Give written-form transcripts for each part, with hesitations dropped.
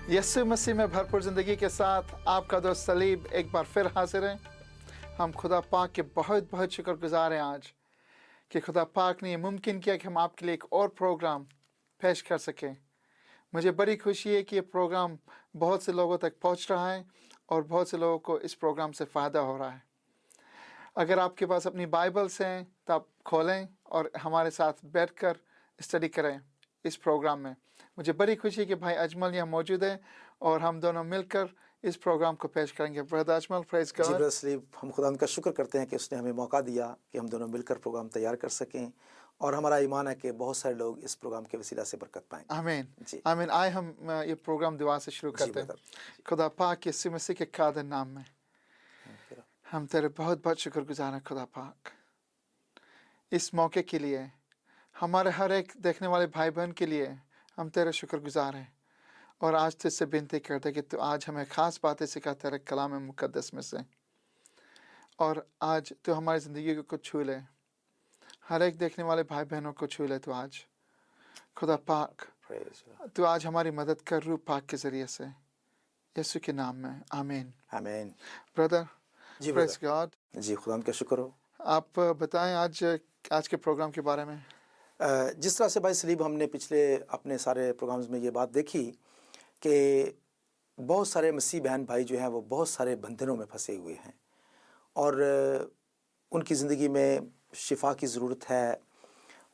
यीशु मसीह में भरपूर ज़िंदगी के साथ आपका दोस्त सलीब एक बार फिर हाजिर है। हम खुदा पाक के बहुत बहुत शुक्रगुजार हैं आज कि खुदा पाक ने ये मुमकिन किया कि हम आपके लिए एक और प्रोग्राम पेश कर सकें। मुझे बड़ी खुशी है कि ये प्रोग्राम बहुत से लोगों तक पहुंच रहा है और बहुत से लोगों को इस प्रोग्राम से फ़ायदा हो रहा है। अगर आपके पास अपनी बाइबल्स हैं तो आप खोलें और हमारे साथ बैठकर स्टडी करें इस प्रोग्राम में। मुझे बड़ी खुशी है कि भाई अजमल यहाँ मौजूद है और हम दोनों मिलकर इस प्रोग्राम को पेश करेंगे। ब्रदर अजमल, प्रेज़ जी गॉड। ब्रदर सलीब, हम खुदा का शुक्र करते हैं कि उसने हमें मौका दिया कि हम दोनों मिलकर प्रोग्राम तैयार कर सकें, और हमारा ईमान है कि बहुत सारे लोग इस प्रोग्राम के वसीला से बरकत पाएंगे। आमीन जी आमीन। आए हम ये प्रोग्राम दुआ से शुरू जी करते हैं। ब्रदर। खुदा पाक यीशु मसीह के कादर नाम में फिर हम तेरे बहुत बहुत शुक्रगुजार हैं खुदा पाक, इस मौके के लिए, हमारे हर एक देखने वाले भाई बहन के लिए हम तेरे शुक्रगुजार हैं। और आज तुझसे विनती करते कि तू आज हमें ख़ास बातें सिखा तेरे कलाम मुक़द्दस में से, और आज तू हमारी ज़िंदगी को छू ले, हर एक देखने वाले भाई बहनों को छू ले। तू आज खुदा पाक, प्रेज तू आज हमारी मदद कर रूह पाक के ज़रिए से, यीशु के नाम में, आमीन। आमीन। ब्रदर, जी प्रेज़ ब्रदर। गॉड। जी खुदा का शुक्र हो। आप बताएं आज के प्रोग्राम के बारे में। जिस तरह से भाई सलीब हमने पिछले अपने सारे प्रोग्राम्स में ये बात देखी कि बहुत सारे मसीह बहन भाई जो हैं वो बहुत सारे बंधनों में फंसे हुए हैं, और उनकी ज़िंदगी में शिफा की ज़रूरत है।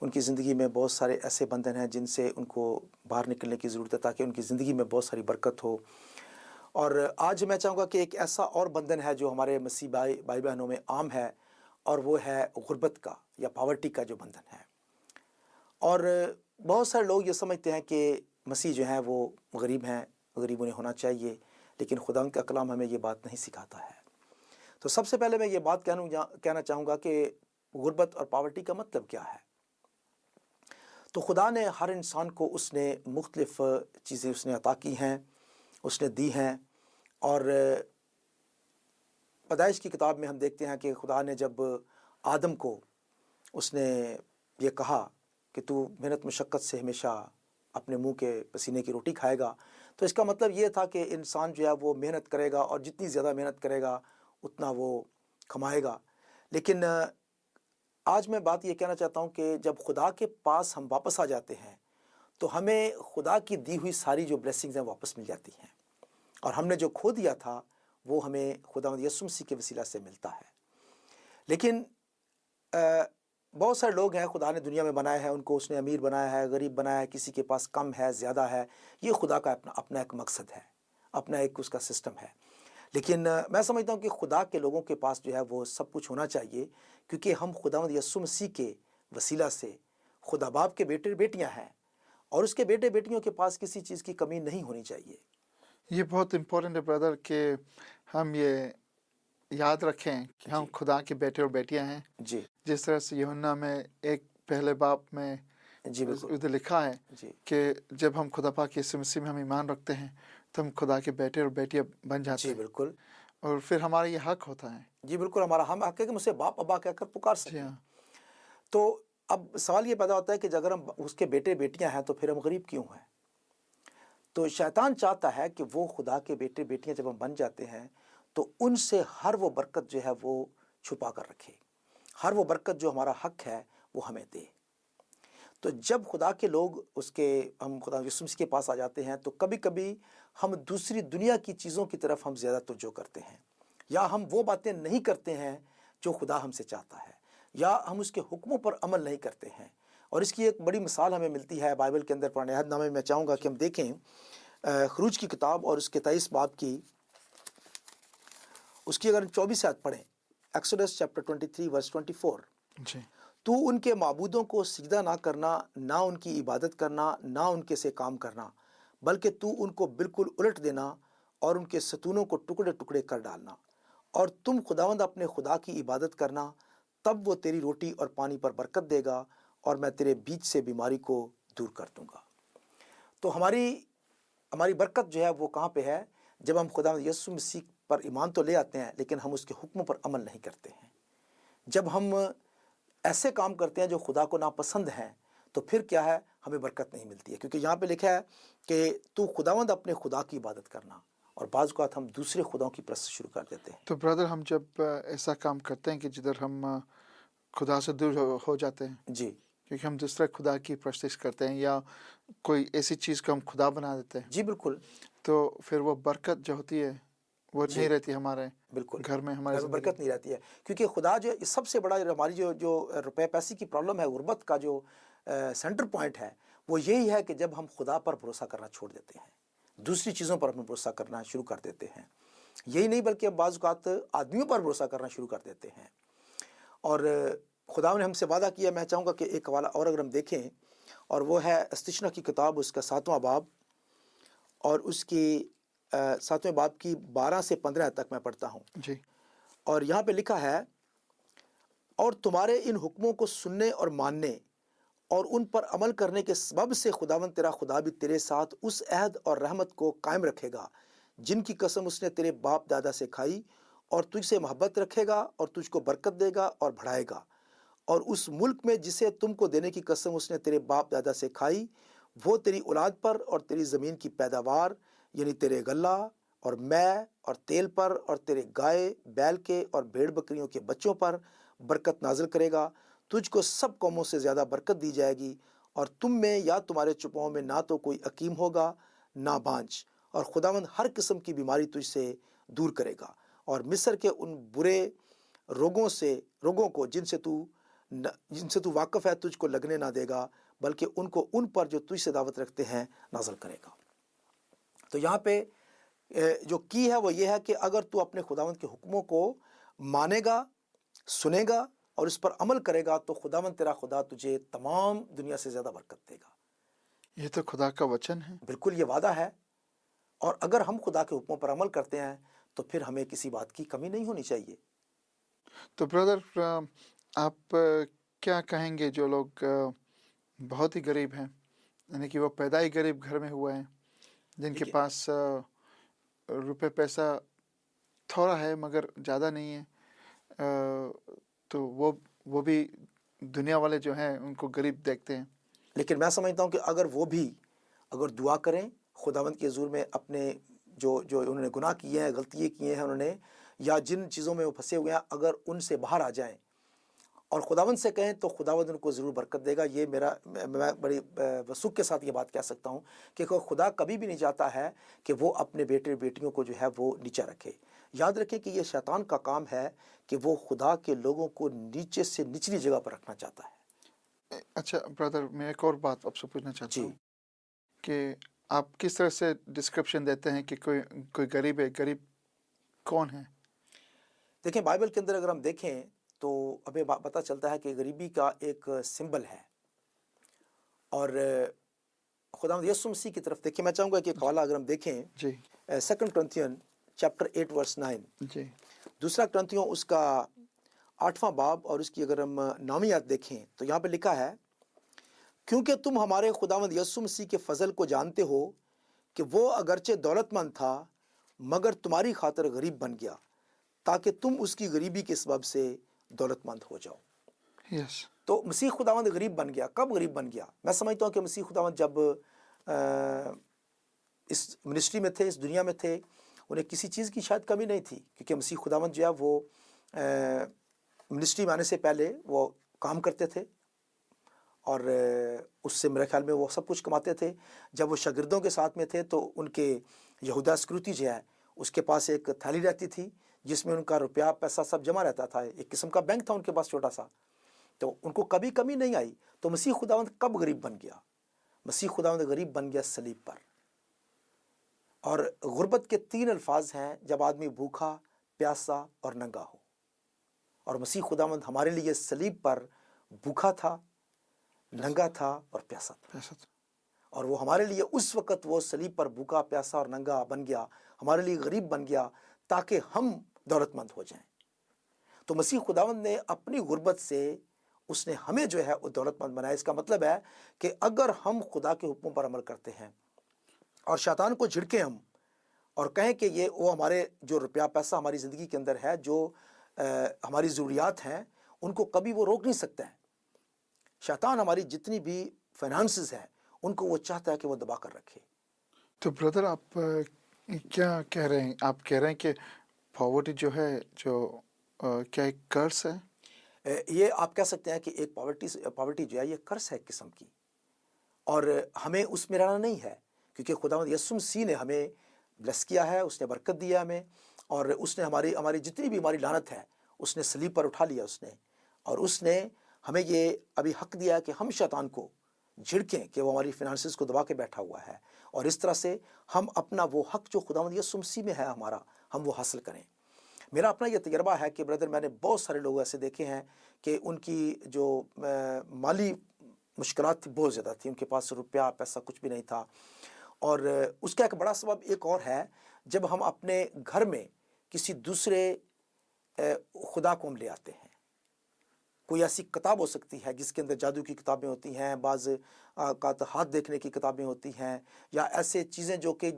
उनकी ज़िंदगी में बहुत सारे ऐसे बंधन हैं जिनसे उनको बाहर निकलने की ज़रूरत है, ताकि उनकी ज़िंदगी में बहुत सारी बरकत हो। और आज मैं चाहूँगा कि एक ऐसा और बंधन है जो हमारे मसीह भाई बहनों में आम है, और वो है गुर्बत का या पावर्टी का जो बंधन है। और बहुत सारे लोग ये समझते हैं कि मसीह जो हैं वो गरीब हैं, गरीब उन्हें होना चाहिए, लेकिन खुदा का कलाम हमें ये बात नहीं सिखाता है। तो सबसे पहले मैं ये बात कहना चाहूँगा कि गुर्बत और पावर्टी का मतलब क्या है। तो खुदा ने हर इंसान को उसने मुख्तलिफ़ चीज़ें उसने अता की हैं, उसने दी हैं। और पैदाइश की किताब में हम देखते हैं कि खुदा ने जब आदम को उसने ये कहा कि तू मेहनत मशक्क़त से हमेशा अपने मुंह के पसीने की रोटी खाएगा, तो इसका मतलब ये था कि इंसान जो है वो मेहनत करेगा, और जितनी ज़्यादा मेहनत करेगा उतना वो कमाएगा। लेकिन आज मैं बात ये कहना चाहता हूँ कि जब खुदा के पास हम वापस आ जाते हैं तो हमें खुदा की दी हुई सारी जो ब्लेसिंग्स हैं वापस मिल जाती हैं, और हमने जो खो दिया था वो हमें खुदा यीशु मसीह के वसीला से मिलता है। लेकिन बहुत सारे लोग हैं खुदा ने दुनिया में बनाया है, उनको उसने अमीर बनाया है, गरीब बनाया है, किसी के पास कम है, ज़्यादा है। ये खुदा का अपना एक मकसद है, अपना एक उसका सिस्टम है। लेकिन मैं समझता हूँ कि खुदा के लोगों के पास जो है वो सब कुछ होना चाहिए, क्योंकि हम खुदा यीशु मसीह के वसीला से खुदा बाप के बेटे बेटियाँ हैं, और उसके बेटे बेटियों के पास किसी चीज़ की कमी नहीं होनी चाहिए। ये बहुत इम्पोर्टेंट है ब्रदर कि हम ये याद रखें कि हम खुदा के बेटे और बेटियां हैं। जी जिस तरह से यूहन्ना में एक पहले बाप में जी बिल्कुल उधर लिखा है जी कि जब हम खुदा पाक यीशु मसीह में हम ईमान रखते हैं तो हम खुदा के बेटे और बेटियां बन जाते जी हैं, बिल्कुल और फिर हमारा ये हक होता है। जी बिल्कुल, हमारा हम हक है कि मुझसे बाप अब्बा कहकर पुकार जी सकें। हाँ। तो अब सवाल ये पैदा होता है कि अगर हम उसके बेटे बेटियां हैं तो फिर हम गरीब क्यों हैं। तो शैतान चाहता है कि वो खुदा के बेटे बेटियां जब हम बन जाते हैं तो उनसे हर वो बरकत जो है वो छुपा कर रखे, हर वो बरकत जो हमारा हक है वो हमें दे। तो जब खुदा के लोग हम खुदा यीशु मसीह के पास आ जाते हैं तो कभी कभी हम दूसरी दुनिया की चीज़ों की तरफ हम ज़्यादा तवज्जो करते हैं, या हम वो बातें नहीं करते हैं जो खुदा हमसे चाहता है, या हम उसके हुक्मों पर अमल नहीं करते हैं। और इसकी एक बड़ी मिसाल हमें मिलती है बाइबल के अंदर। पुराने अहदनामे में मैं चाहूँगा कि हम देखें खरूज की किताब और उसके 23 बाब की, उसकी अगर 24 आयत पढ़ें, एक्सोडस चैप्टर 23 वर्स 24। जी तू उनके माबूदों को सिजदा ना करना, ना उनकी इबादत करना, ना उनके से काम करना, बल्कि तू उनको बिल्कुल उलट देना और उनके सतूनों को टुकड़े टुकड़े कर डालना, और तुम खुदावंद अपने खुदा की इबादत करना, तब वो तेरी रोटी और पानी पर बरकत देगा, और मैं तेरे बीच से बीमारी को दूर कर दूंगा। तो हमारी बरकत जो है वो कहाँ पे है? जब हम खुदा यीशु मसीह पर ईमान तो ले आते हैं लेकिन हम उसके हुक्मों पर अमल नहीं करते हैं। जब हम ऐसे काम करते हैं जो खुदा को नापसंद हैं, تو پھر کیا ہے, ہمیں برکت نہیں ملتی ہے. کیونکہ یہاں پہ لکھا ہے کہ تو خداوند اپنے خدا کی عبادت کرنا, اور بعض اوقات ہم دوسرے خداؤں کی پرست شروع کر دیتے ہیں. تو برادر ہم جب ایسا کام کرتے ہیں کہ جدھر ہم خدا سے دور ہو جاتے ہیں, جی کیونکہ ہم دوسرے خدا کی پرستش کرتے ہیں یا کوئی ایسی چیز کو ہم خدا بنا دیتے ہیں, جی بالکل, تو پھر وہ برکت جو ہوتی ہے وہ جی نہیں رہتی ہمارے بالکل, گھر میں, ہمارے گھر میں زندگی برکت نہیں رہتی ہے. کیونکہ خدا جو سب سے بڑا ہماری جو روپے پیسے کی پرابلم ہے, غربت کا جو سینٹر پوائنٹ ہے, وہ یہی ہے کہ جب ہم خدا پر بھروسہ کرنا چھوڑ دیتے ہیں, دوسری چیزوں پر اپنا بھروسہ کرنا شروع کر دیتے ہیں. یہی نہیں بلکہ بعض اوقات آدمیوں پر بھروسہ کرنا شروع کر دیتے ہیں. اور خدا نے ہم سے وعدہ کیا, میں چاہوں گا کہ ایک حوالہ اور اگر ہم دیکھیں, اور وہ ہے استشنا کی کتاب, اس کا 7واں باب, اور اس کی 7ویں باب کی 12 سے 15 تک میں پڑھتا ہوں. جی. اور یہاں پہ لکھا ہے, اور تمہارے ان حکموں کو سننے اور ماننے اور ان پر عمل کرنے کے سبب سے خداوند تیرا خدا بھی تیرے ساتھ اس عہد اور رحمت کو قائم رکھے گا جن کی قسم اس نے تیرے باپ دادا سے کھائی, اور تجھ سے محبت رکھے گا اور تجھ کو برکت دے گا اور بڑھائے گا. اور اس ملک میں جسے تم کو دینے کی قسم اس نے تیرے باپ دادا سے کھائی, وہ تیری اولاد پر اور تیری زمین کی پیداوار یعنی تیرے غلہ اور مے اور تیل پر اور تیرے گائے بیل کے اور بھیڑ بکریوں کے بچوں پر برکت نازل کرے گا. تجھ کو سب قوموں سے زیادہ برکت دی جائے گی, اور تم میں یا تمہارے چپاؤں میں نہ تو کوئی عقیم ہوگا نہ بانجھ, اور خداوند ہر قسم کی بیماری تجھ سے دور کرے گا, اور مصر کے ان برے روگوں کو جن سے تو واقف ہے تجھ کو لگنے نہ دے گا, بلکہ ان کو ان پر جو تجھ سے دعوت رکھتے ہیں نازل کرے گا. تو یہاں پہ جو کی ہے وہ یہ ہے کہ اگر تو اپنے خداوند کے حکموں کو مانے گا, سنے گا اور اس پر عمل کرے گا, تو خداوند تیرا خدا تجھے تمام دنیا سے زیادہ برکت دے گا. یہ تو خدا کا وچن ہے. بالکل یہ وعدہ ہے, اور اگر ہم خدا کے حکموں پر عمل کرتے ہیں تو پھر ہمیں کسی بات کی کمی نہیں ہونی چاہیے. تو برادر آپ کیا کہیں گے جو لوگ بہت ہی غریب ہیں, یعنی کہ وہ پیدا ہی غریب گھر میں ہوئے ہیں, جن کے پاس روپے پیسہ تھوڑا ہے مگر زیادہ نہیں ہے, تو وہ بھی دنیا والے جو ہیں ان کو غریب دیکھتے ہیں. لیکن میں سمجھتا ہوں کہ اگر دعا کریں خداوند کے حضور میں, اپنے جو انہوں نے گناہ کیے ہیں, غلطیاں کیے ہیں انہوں نے, یا جن چیزوں میں وہ پھنسے ہوئے ہیں, اگر ان سے باہر آ جائیں اور خداوند سے کہیں تو خداوند ان کو ضرور برکت دے گا. یہ میں بڑی وثوق کے ساتھ یہ بات کہہ سکتا ہوں کہ خدا کبھی بھی نہیں چاہتا ہے کہ وہ اپنے بیٹے بیٹیوں کو جو ہے وہ نیچا رکھے. یاد رکھیں کہ یہ شیطان کا کام ہے کہ وہ خدا کے لوگوں کو نیچے سے نچلی جگہ پر رکھنا چاہتا ہے. اچھا برادر, میں ایک اور بات آپ سے پوچھنا چاہتا جی ہوں کہ آپ کس طرح سے ڈسکرپشن دیتے ہیں کہ کوئی غریب ہے, غریب کون ہے؟ دیکھیں بائبل کے اندر اگر ہم دیکھیں تو ہمیں پتہ چلتا ہے کہ غریبی کا ایک سمبل ہے. اور خداوند یسوع مسیح کی طرف دیکھیں, میں چاہوں گا کہ ایک حوالہ اگر ہم دیکھیں, جی 2 کرنتھیوں چیپٹر 8 ورس 9, جی 2 کرنتھیوں اس کا 8واں باب اور اس کی اگر ہم 9ویں آیت دیکھیں تو یہاں پہ لکھا ہے, کیونکہ تم ہمارے خداوند یسوع مسیح کے فضل کو جانتے ہو کہ وہ اگرچہ دولت مند تھا مگر تمہاری خاطر غریب بن گیا, تاکہ تم اس کی غریبی کے سبب سے دولت مند ہو جاؤ. یس. تو مسیح خداوند غریب بن گیا. کب غریب بن گیا؟ میں سمجھتا ہوں کہ مسیح خداوند جب اس منسٹری میں تھے, اس دنیا میں تھے, انہیں کسی چیز کی شاید کمی نہیں تھی, کیونکہ مسیح خداوند جو ہے وہ منسٹری میں آنے سے پہلے وہ کام کرتے تھے, اور اس سے میرے خیال میں وہ سب کچھ کماتے تھے. جب وہ شاگردوں کے ساتھ میں تھے تو ان کے یہودا اسکروتی جو ہے اس کے پاس ایک تھیلی رہتی تھی جس میں ان کا روپیہ پیسہ سب جمع رہتا تھا, ایک قسم کا بینک تھا ان کے پاس چھوٹا سا, تو ان کو کبھی کمی نہیں آئی. تو مسیح خداوند کب غریب بن گیا؟ مسیح خداوند غریب بن گیا صلیب پر. اور غربت کے 3 الفاظ ہیں, جب آدمی بھوکا, پیاسا اور ننگا ہو. اور مسیح خداوند ہمارے لیے صلیب پر بھوکا تھا, ننگا تھا اور پیاسا تھا. اور وہ ہمارے لیے اس وقت وہ صلیب پر بھوکا, پیاسا اور ننگا بن گیا, ہمارے لیے غریب بن گیا تاکہ ہم دولت مند ہو جائیں. تو مسیح خداوند نے اپنی غربت سے اس نے ہمیں جو ہے وہ دولت مند بنایا. اس کا مطلب ہے کہ اگر ہم خدا کے حکموں پر عمل کرتے ہیں اور شیطان کو جھڑکیں ہم اور کہیں کہ وہ ہمارے جو روپیہ پیسہ ہماری زندگی کے اندر ہے, جو ہماری ضروریات ہیں, ان کو کبھی وہ روک نہیں سکتا ہے. شیطان ہماری جتنی بھی फाइनेंसेस हैं उनको वो चाहता है कि वो दबा कर रखे। तो ब्रदर आप क्या कह रहे हैं? आप कह रहे हैं कि पॉवर्टी जो है क्या एक कर्स है? ये आप कह सकते हैं कि एक पॉवर्टी जो है ये कर्स है एक किस्म की, और हमें उसमें रहना नहीं है, क्योंकि खुदावंद यीशु मसीह ने हमें ब्लेस किया है, उसने बरकत दिया हमें, और उसने हमारी जितनी भी हमारी लानत है उसने सलीब पर उठा लिया उसने, और उसने हमें ये अभी हक दिया है कि हम शैतान को झिड़कें कि वो हमारी फिनांसेस को दबा के बैठा हुआ है, और इस तरह से हम अपना वो हक जो खुदावंद यीशु मसीह में है हमारा, हम वो हासिल करें। मेरा अपना ये तजर्बा है कि ब्रदर मैंने बहुत सारे लोग ऐसे देखे हैं कि उनकी जो माली मुश्किलात थी बहुत ज़्यादा थी, उनके पास रुपया पैसा कुछ भी नहीं था, और उसका एक बड़ा सबब एक और है, जब हम अपने घर में किसी दूसरे खुदा को हम ले आते हैं। कोई ऐसी किताब हो सकती है जिसके अंदर जादू की किताबें होती हैं, बाज़ का हाथ देखने की किताबें होती हैं, या ऐसे चीज़ें जो कि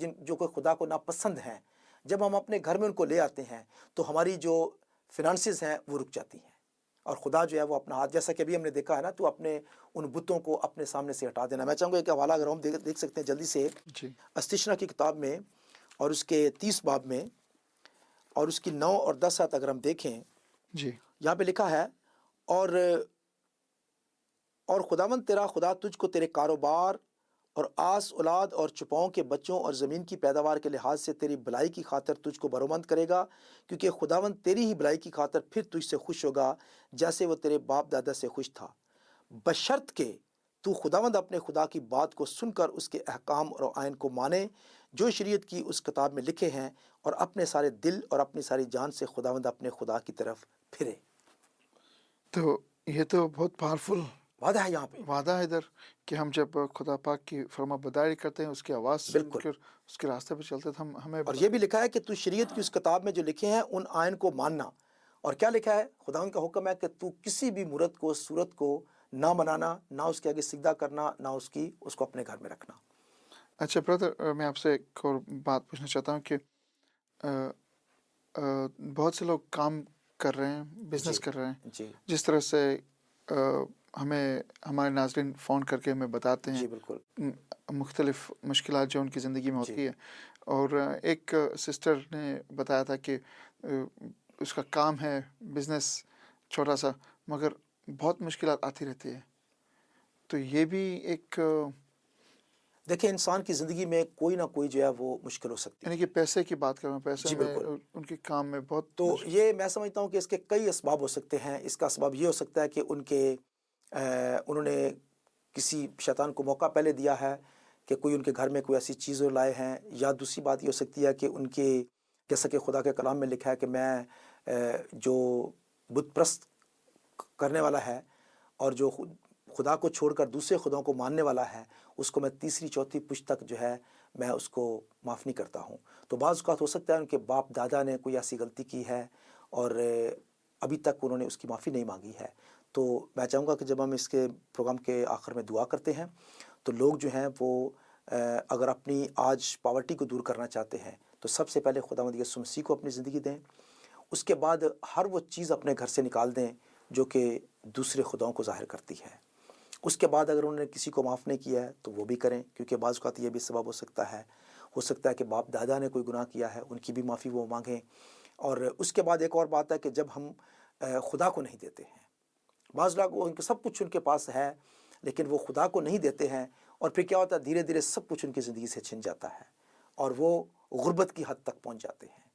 खुदा को नापसंद हैं। जब हम अपने घर में उनको ले आते हैं तो हमारी जो फिनांसेस हैं वो रुक जाती हैं, और खुदा जो है वो अपना हाथ, जैसा कि अभी हमने देखा है ना, तो अपने उन बुतों को अपने सामने से हटा देना। मैं चाहूँगा एक हवाला अगर हम देख सकते हैं जल्दी से जी। अस्तिशना की किताब में और उसके 30 बाब में और उसकी 9 और 10 आयत अगर हम देखें, जी। यहाँ पे लिखा है, और खुदावंद तेरा खुदा तुझको तेरे कारोबार और आस औलाद और चुपाओं के बच्चों और ज़मीन की पैदावार के लिहाज से तेरी भलाई की खातिर तुझको बरोमंद करेगा, क्योंकि खुदावंद तेरी ही भलाई की खातिर फिर तुझसे खुश होगा जैसे वो तेरे बाप दादा से खुश था, बशर्त के तू खुदावंद अपने खुदा की बात को सुनकर उसके अहकाम और आयन को माने जो शरीयत की उस किताब में लिखे हैं, और अपने सारे दिल और अपनी सारी जान से खुदावंद अपने खुदा की तरफ फिरे। तो ये तो बहुत पावरफुल वादा है यहाँ पे। वादा है इधर कि हम जब खुदा पाक की फरमाबरदारी करते हैं, उसकी आवाज़ सुनकर उसके रास्ते पर चलते हैं, तो हम हमें और ये भी लिखा है कि तू शरीयत की उस किताब में जो लिखे हैं उन आयन को मानना। और क्या लिखा है? खुदावंद का हुक्म है कि तू किसी भी मूरत को, सूरत को ना बनाना, ना उसके आगे सिजदा करना, ना उसको अपने घर में रखना। अच्छा ब्रदर, मैं आपसे एक और बात पूछना चाहता हूँ कि बहुत से लोग काम कर रहे हैं, बिजनेस कर रहे हैं, जी जिस तरह से हमें हमारे नाज़रीन फ़ोन करके हमें बताते जी हैं बिल्कुल मुख्तलिफ़ मुश्किलात जो उनकी ज़िंदगी में होती है। और एक सिस्टर ने बताया था कि उसका काम है बिज़नेस छोटा सा, मगर बहुत मुश्किलात आती रहती है। तो ये भी एक देखिए, इंसान की ज़िंदगी में कोई ना कोई जो है वो मुश्किल हो सकती है। यानी कि पैसे की बात कर रहा हूँ, पैसे जी में बिल्कुल। उनके काम में बहुत तो ये मैं समझता हूँ कि इसके कई असबाब हो सकते हैं। इसका असबाब ये हो सकता है कि उन्होंने किसी शैतान को मौका पहले दिया है कि कोई उनके घर में कोई ऐसी चीज़ लाए हैं, या दूसरी बात ये हो सकती है कि उनके, जैसा कि खुदा के कलाम में लिखा है कि मैं जो बुत परस्त करने वाला है और जो खुदा को छोड़कर दूसरे खुदाओं को मानने वाला है, उसको मैं तीसरी चौथी पुश्त तक जो है मैं उसको माफ़ नहीं करता हूँ। तो बाज़ औक़ात हो सकता है उनके बाप दादा ने कोई ऐसी गलती की है और अभी तक उन्होंने उसकी माफ़ी नहीं मांगी है। तो मैं चाहूँगा कि जब हम इसके प्रोग्राम के आखिर में दुआ करते हैं, तो लोग जो हैं वो अगर अपनी आज पॉवर्टी को दूर करना चाहते हैं, तो सबसे पहले खुदावंद यीशु मसीह को अपनी ज़िंदगी दें। उसके बाद हर वो चीज़ अपने घर से निकाल दें जो कि दूसरे खुदाओं को ज़ाहिर करती है। उसके बाद अगर उन्होंने किसी को माफ़ नहीं किया है तो वो भी करें, क्योंकि बाज़ औक़ात ये भी सबब हो सकता है कि बाप दादा ने कोई गुनाह किया है, उनकी भी माफ़ी वो मांगें। और उसके बाद एक और बात है कि जब हम खुदा को नहीं देते हैं, बाज़ लोग उनके सब कुछ उनके पास है लेकिन वो खुदा को नहीं देते हैं, और फिर क्या होता है, धीरे धीरे सब कुछ उनकी ज़िंदगी से छिन जाता है और वो गुर्बत की हद तक पहुँच जाते हैं।